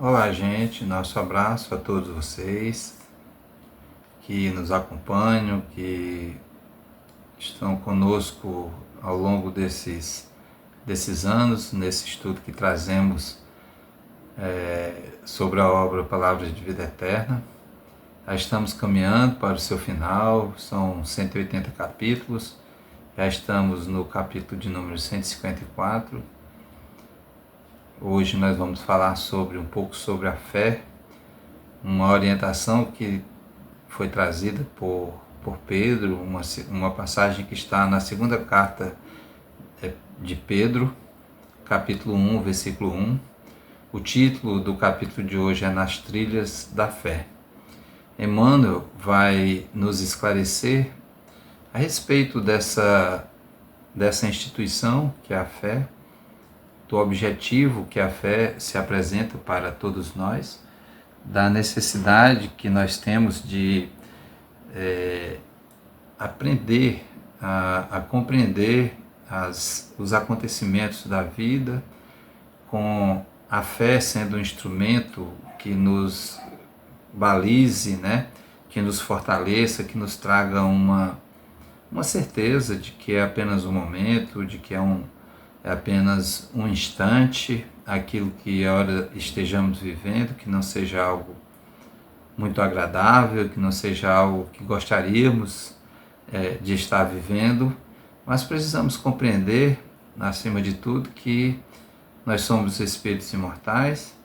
Olá, gente. Nosso abraço a todos vocês que nos acompanham, que estão conosco ao longo desses anos, nesse estudo que trazemos sobre a obra Palavras de Vida Eterna. Já estamos caminhando para o seu final, são 180 capítulos, já estamos no capítulo de número 154. Hoje nós vamos falar um pouco sobre a fé, uma orientação que foi trazida por Pedro, uma passagem que está na segunda carta de Pedro, capítulo 1, versículo 1. O título do capítulo de hoje é Nas Trilhas da Fé. Emmanuel vai nos esclarecer a respeito dessa instituição que é a fé, do objetivo que a fé se apresenta para todos nós, da necessidade que nós temos de aprender a compreender os acontecimentos da vida, com a fé sendo um instrumento que nos balize, né? Que nos fortaleça, que nos traga uma certeza de que é apenas um momento, de que é apenas um instante, aquilo que ora estejamos vivendo, que não seja algo muito agradável, que não seja algo que gostaríamos de estar vivendo, mas precisamos compreender, acima de tudo, que nós somos espíritos imortais,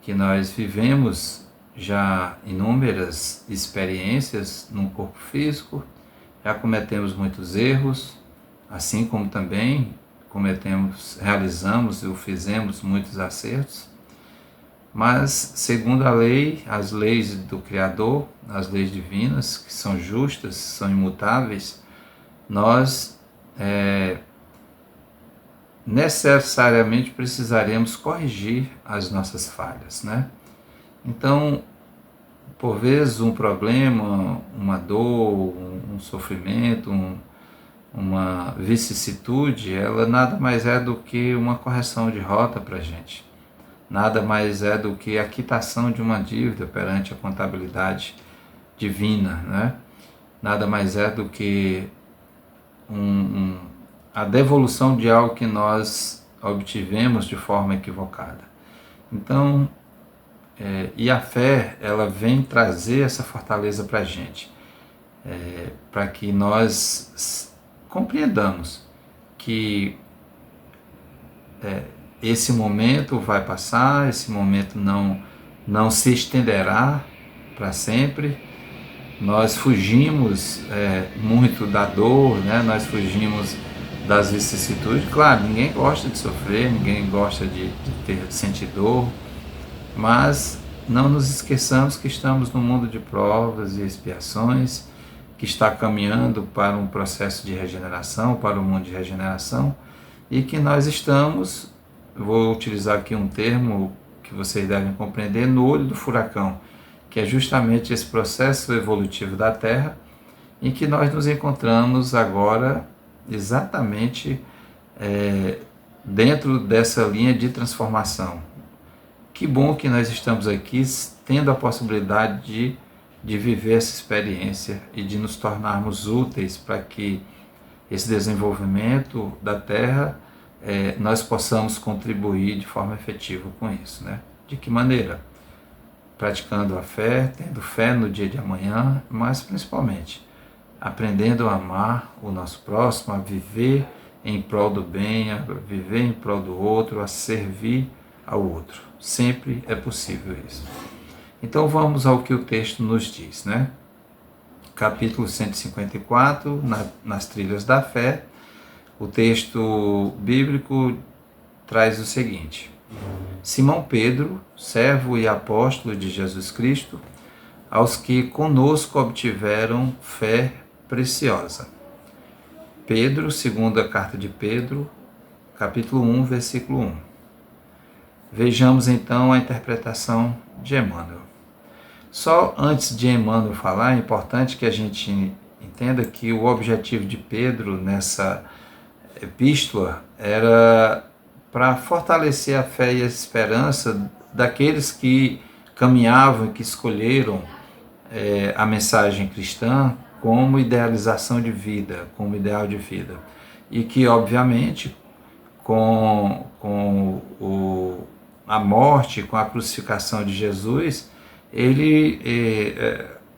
que nós vivemos já inúmeras experiências num corpo físico, já cometemos muitos erros, assim como também realizamos ou fizemos muitos acertos, mas segundo a lei, as leis do Criador, as leis divinas, que são justas, são imutáveis, nós necessariamente precisaremos corrigir as nossas falhas, né? Então, por vezes um problema, uma dor, um sofrimento, uma vicissitude, ela nada mais é do que uma correção de rota para a gente. Nada mais é do que a quitação de uma dívida perante a contabilidade divina, né? Nada mais é do que a devolução de algo que nós obtivemos de forma equivocada. Então, e a fé, ela vem trazer essa fortaleza para a gente, para que nós compreendamos que esse momento vai passar, esse momento não se estenderá para sempre. Nós fugimos muito da dor, né? Nós fugimos das vicissitudes. Claro, ninguém gosta de sofrer, ninguém gosta de sentir dor, mas não nos esqueçamos que estamos num mundo de provas e expiações, que está caminhando para um processo de regeneração, para um mundo de regeneração, e que nós estamos, vou utilizar aqui um termo que vocês devem compreender, no olho do furacão, que é justamente esse processo evolutivo da Terra, em que nós nos encontramos agora exatamente dentro dessa linha de transformação. Que bom que nós estamos aqui tendo a possibilidade de viver essa experiência e de nos tornarmos úteis para que esse desenvolvimento da Terra, nós possamos contribuir de forma efetiva com isso, né? De que maneira? Praticando a fé, tendo fé no dia de amanhã, mas principalmente aprendendo a amar o nosso próximo, a viver em prol do bem, a viver em prol do outro, a servir ao outro. Sempre é possível isso. Então vamos ao que o texto nos diz, né? Capítulo 154, nas Trilhas da Fé, o texto bíblico traz o seguinte: Simão Pedro, servo e apóstolo de Jesus Cristo, aos que conosco obtiveram fé preciosa. Pedro, segunda carta de Pedro, capítulo 1, versículo 1. Vejamos então a interpretação de Emmanuel. Só antes de Emmanuel falar, é importante que a gente entenda que o objetivo de Pedro nessa epístola era para fortalecer a fé e a esperança daqueles que caminhavam, que escolheram a mensagem cristã como idealização de vida, como ideal de vida. E que, obviamente, com a morte, com a crucificação de Jesus,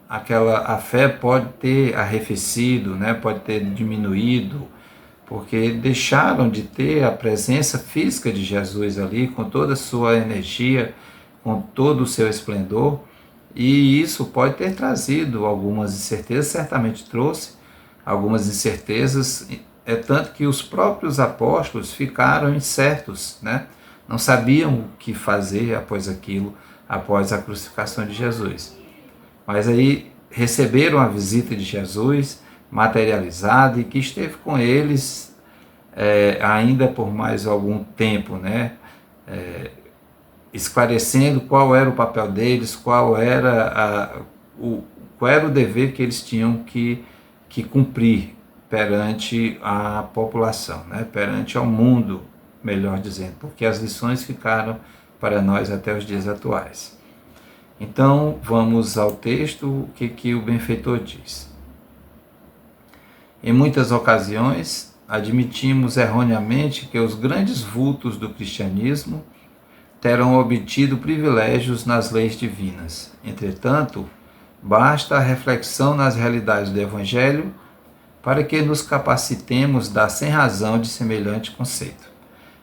a fé pode ter arrefecido, né? Pode ter diminuído, porque deixaram de ter a presença física de Jesus ali, com toda a sua energia, com todo o seu esplendor, e isso pode ter trazido algumas incertezas, certamente trouxe algumas incertezas, tanto que os próprios apóstolos ficaram incertos, né? Não sabiam o que fazer após aquilo, após a crucificação de Jesus. Mas aí receberam a visita de Jesus materializada e que esteve com eles ainda por mais algum tempo, né? Esclarecendo qual era o papel deles, qual era o dever que eles tinham que cumprir perante a população, né? Perante ao mundo, melhor dizendo, porque as lições ficaram para nós até os dias atuais. Então, vamos ao texto, o que o benfeitor diz. Em muitas ocasiões, admitimos erroneamente que os grandes vultos do cristianismo terão obtido privilégios nas leis divinas. Entretanto, basta a reflexão nas realidades do Evangelho para que nos capacitemos da sem-razão de semelhante conceito.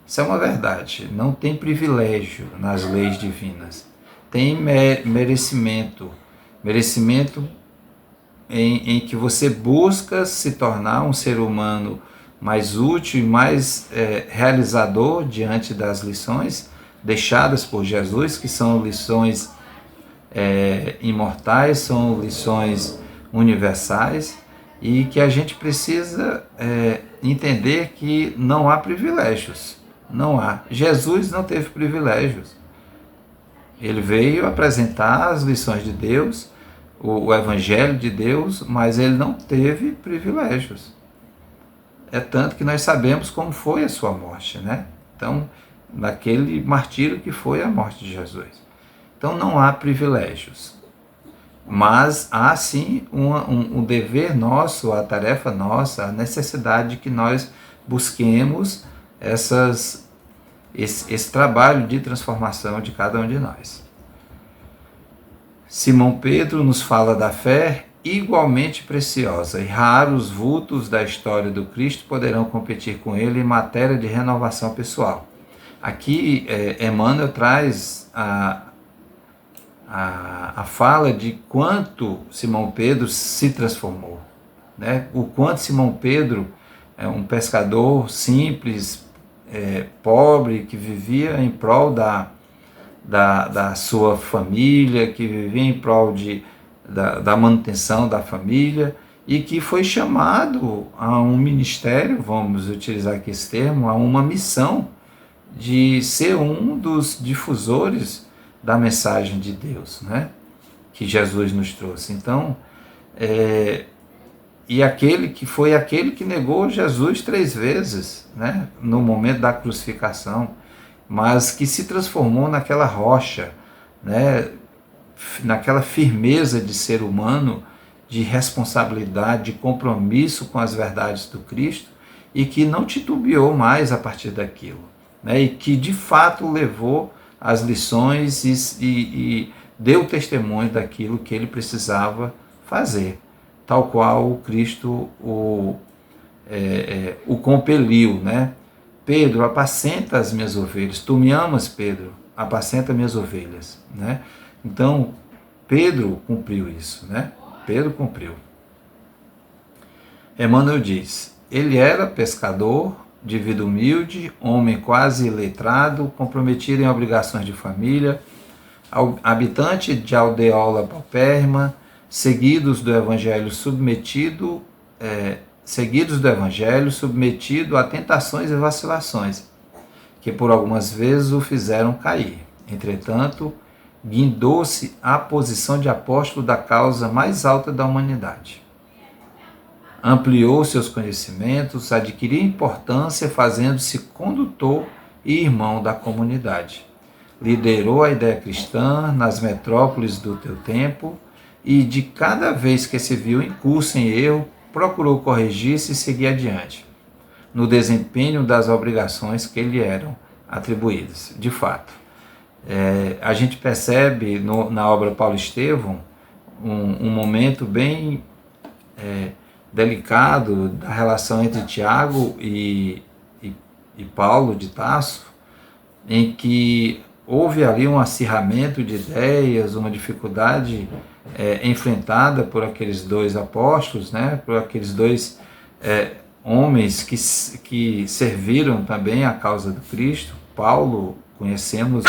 Isso é uma verdade, não tem privilégio nas leis divinas, tem merecimento em que você busca se tornar um ser humano mais útil e mais realizador diante das lições deixadas por Jesus, que são lições imortais, são lições universais, e que a gente precisa entender que não há privilégios, não há. Jesus não teve privilégios. Ele veio apresentar as lições de Deus, o Evangelho de Deus, mas ele não teve privilégios. É tanto que nós sabemos como foi a sua morte, né? Então, naquele martírio que foi a morte de Jesus. Então, não há privilégios. Mas há sim um dever nosso, a tarefa nossa, a necessidade de que nós busquemos esse trabalho de transformação de cada um de nós. Simão Pedro nos fala da fé igualmente preciosa, e raros vultos da história do Cristo poderão competir com ele em matéria de renovação pessoal. Aqui Emmanuel traz a fala de quanto Simão Pedro se transformou, né? O quanto Simão Pedro é um pescador simples, pobre, que vivia em prol da sua família, que vivia em prol da manutenção da família, e que foi chamado a um ministério, vamos utilizar aqui esse termo, a uma missão de ser um dos difusores da mensagem de Deus, né? Que Jesus nos trouxe. Então, foi aquele que negou Jesus 3 vezes, né? No momento da crucificação, mas que se transformou naquela rocha, né? Naquela firmeza de ser humano, de responsabilidade, de compromisso com as verdades do Cristo, e que não titubeou mais a partir daquilo, né? E que de fato levou as lições e deu testemunho daquilo que ele precisava fazer, tal qual o Cristo o compeliu, né? Pedro, apacenta as minhas ovelhas. Tu me amas, Pedro? Apacenta minhas ovelhas, né? Então, Pedro cumpriu isso, né? Pedro cumpriu. Emmanuel diz, ele era pescador, de vida humilde, homem quase iletrado, comprometido em obrigações de família, habitante de aldeola paupérrima, seguidos do Evangelho submetido a tentações e vacilações, que por algumas vezes o fizeram cair. Entretanto, guindou-se à posição de apóstolo da causa mais alta da humanidade. Ampliou seus conhecimentos, adquiriu importância, fazendo-se condutor e irmão da comunidade. liderou a ideia cristã nas metrópoles do teu tempo e de cada vez que se viu em curso em erro, procurou corrigir-se e seguir adiante, no desempenho das obrigações que lhe eram atribuídas. De fato, a gente percebe na obra Paulo Estevão um momento bem delicado da relação entre Tiago e Paulo de Tarso, em que houve ali um acirramento de ideias, uma dificuldade enfrentada por aqueles dois apóstolos, né, por aqueles dois homens que serviram também a causa do Cristo. Paulo, conhecemos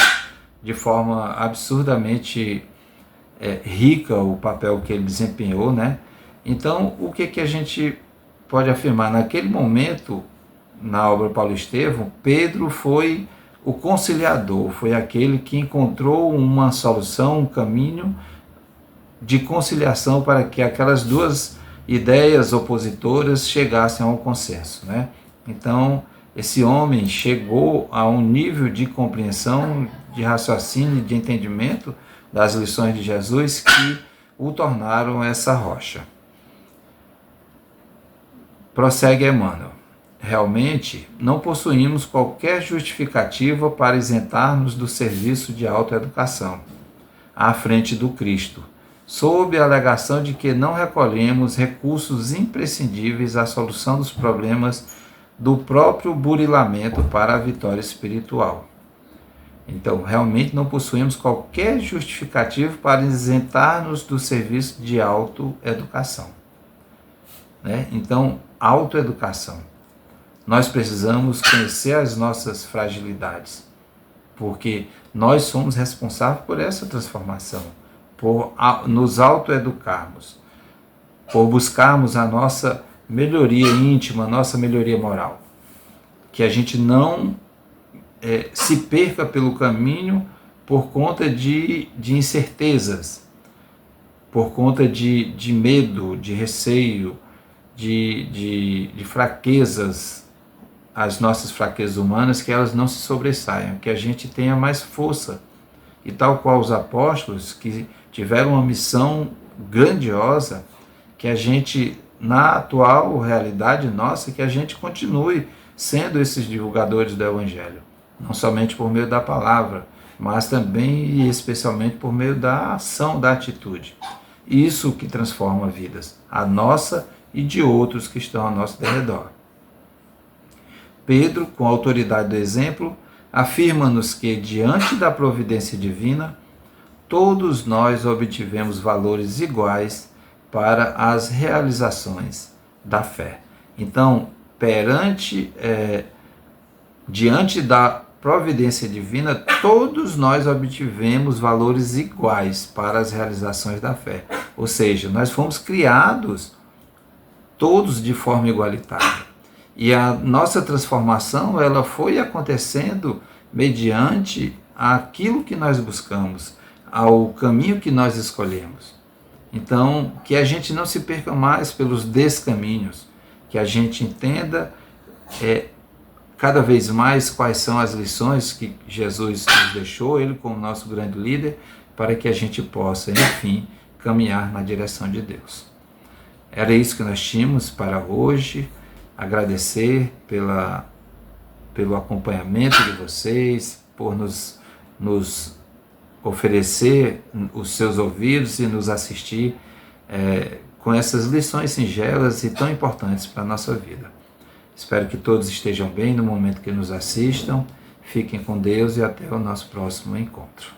de forma absurdamente rica o papel que ele desempenhou, né? Então, o que a gente pode afirmar? Naquele momento, na obra Paulo Estevão, Pedro foi o conciliador, foi aquele que encontrou uma solução, um caminho de conciliação para que aquelas duas ideias opositoras chegassem a um consenso, né? Então, esse homem chegou a um nível de compreensão, de raciocínio, de entendimento das lições de Jesus que o tornaram essa rocha. Prossegue Emmanuel. Realmente, não possuímos qualquer justificativa para isentar-nos do serviço de autoeducação à frente do Cristo, sob a alegação de que não recolhemos recursos imprescindíveis à solução dos problemas do próprio burilamento para a vitória espiritual. Então, realmente não possuímos qualquer justificativo para isentar-nos do serviço de autoeducação, né? Então, autoeducação. Nós precisamos conhecer as nossas fragilidades, porque nós somos responsáveis por essa transformação, por nos autoeducarmos, por buscarmos a nossa melhoria íntima, a nossa melhoria moral. Que a gente não se perca pelo caminho por conta de incertezas, por conta de medo, de receio, de fraquezas, as nossas fraquezas humanas, que elas não se sobressaiam, que a gente tenha mais força. E tal qual os apóstolos, que tiveram uma missão grandiosa, que a gente, na atual realidade nossa, que a gente continue sendo esses divulgadores do Evangelho, não somente por meio da palavra, mas também e especialmente por meio da ação, da atitude. Isso que transforma vidas, a nossa e de outros que estão ao nosso derredor. Pedro, com a autoridade do exemplo, afirma-nos que, diante da providência divina, todos nós obtivemos valores iguais para as realizações da fé. Então, diante da providência divina, todos nós obtivemos valores iguais para as realizações da fé. Ou seja, nós fomos criados todos de forma igualitária. E a nossa transformação, ela foi acontecendo mediante aquilo que nós buscamos, ao caminho que nós escolhemos. Então, que a gente não se perca mais pelos descaminhos, que a gente entenda cada vez mais quais são as lições que Jesus nos deixou, Ele como nosso grande líder, para que a gente possa, enfim, caminhar na direção de Deus. Era isso que nós tínhamos para hoje. Agradecer pelo acompanhamento de vocês, por nos oferecer os seus ouvidos e nos assistir com essas lições singelas e tão importantes para a nossa vida. Espero que todos estejam bem no momento que nos assistam. Fiquem com Deus e até o nosso próximo encontro.